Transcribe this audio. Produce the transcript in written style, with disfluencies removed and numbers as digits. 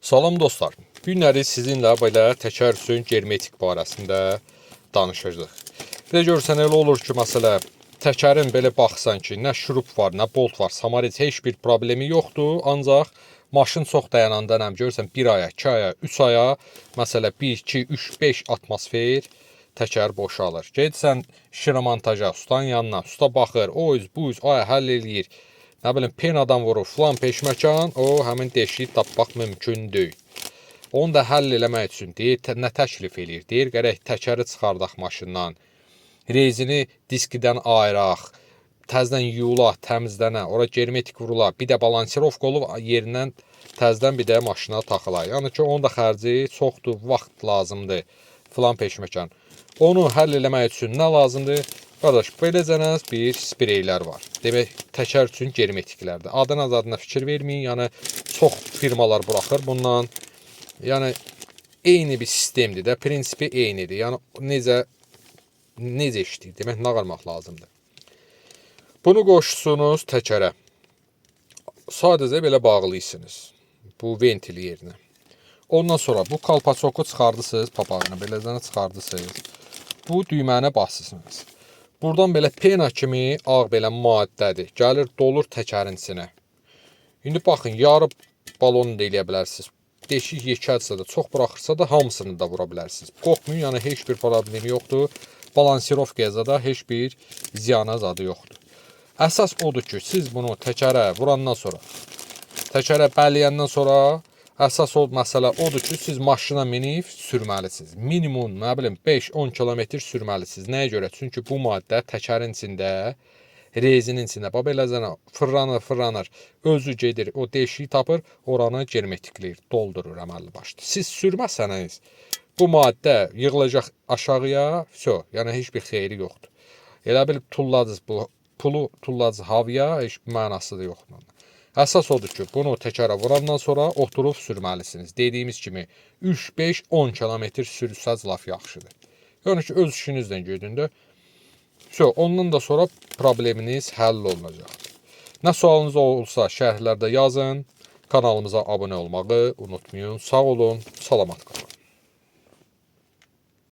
Salam dostlar. Bu günləri sizinlə belə təkər üçün germetik barəsində danışacağıq. Bir də görsən elə olur ki, məsələ təkərin belə baxsan ki, nə şurup var, nə bolt var, samarit heç bir problemi yoxdur. Ancaq maşın çox dayananda nə görsən 1 aya, 2 aya, 3 aya, məsələ 1, 2, 3, 5 atmosfer təkər boşalır. Gedsən şiramontaja, ustanın yanına, usta baxır, o üz, bu üz, aya həll eləyir. Nə bilim, penadan vurur, filan peşməkan, o həmin deşiyi tapmaq mümkün deyil. Onu da həll eləmək üçün deyir, nə təklif eləyir? Deyir, gərək təkəri çıxardaq maşından, rezini diskidən ayıraq, təzdən yuyulaq, təmizlənə, ora germetik vurulaq, bir də balansirovka olub yerindən təzdən bir də maşına taxılaq. Yəni ki, onun da xərci çoxdur, vaxt lazımdır, filan peşməkan. Onu həll eləmək üçün nə lazımdır? Qardaş, beləcənəz bir spreylər var. Demək, təkər üçün germetiklərdir. Adına fikir verməyin. Yəni, çox firmalar buraxır bundan. Yəni, eyni bir sistemdir də, prinsipi eynidir. Yəni, necə işləyir? Demək, nə qalmaq lazımdır? Bunu qoşursunuz təkərə. Sadəcə belə bağlayırsınız. Bu ventil yerinə. Ondan sonra bu kalpaçoku çıxardısınız, papağını beləcənə çıxardısınız. Bu düyməni basırsınız. Buradan belə pena kimi ağ belə maddədir. Gəlir, dolur təkərin içinə. İndi baxın, yarı balonu da eləyə bilərsiniz. Deşik yekəlsə də, çox buraxırsa da hamısını da vura bilərsiniz. Qorxmayın, yəni heç bir problemi yoxdur. Balansirovkaya da heç bir ziyana zadı yoxdur. Əsas odur ki, siz bunu təkərə vurandan sonra, təkərə bələyəndən sonra əsas məsələ odur ki, siz maşına minib sürməlisiniz. Minimum, nə bilim, 5-10 kilometr sürməlisiniz. Nəyə görə? Çünki bu maddə təkərin içində, rezinin içində, beləcənə fırlanır, özü gedir, o deşiyi tapır, oranı germetikləyir, doldurur əməlli başlı. Siz sürməsəniz, bu maddə yığılacaq aşağıya, yəni heç bir xeyri yoxdur. Elə bil tulladınız bu pulu, tulladınız havaya, heç bir mənası da yoxdur. Əsas odur ki, bunu təkərə vurandan sonra oturub sürməlisiniz. Dediyimiz kimi 3-5-10 kilometr sürsəz laf yaxşıdır. Yəni ki, öz işinizlə gedində. Ondan da sonra probleminiz həll olunacaqdır. Nə sualınız olsa şərhlərdə yazın. Kanalımıza abunə olmağı unutmayın. Sağ olun, salamat qalın.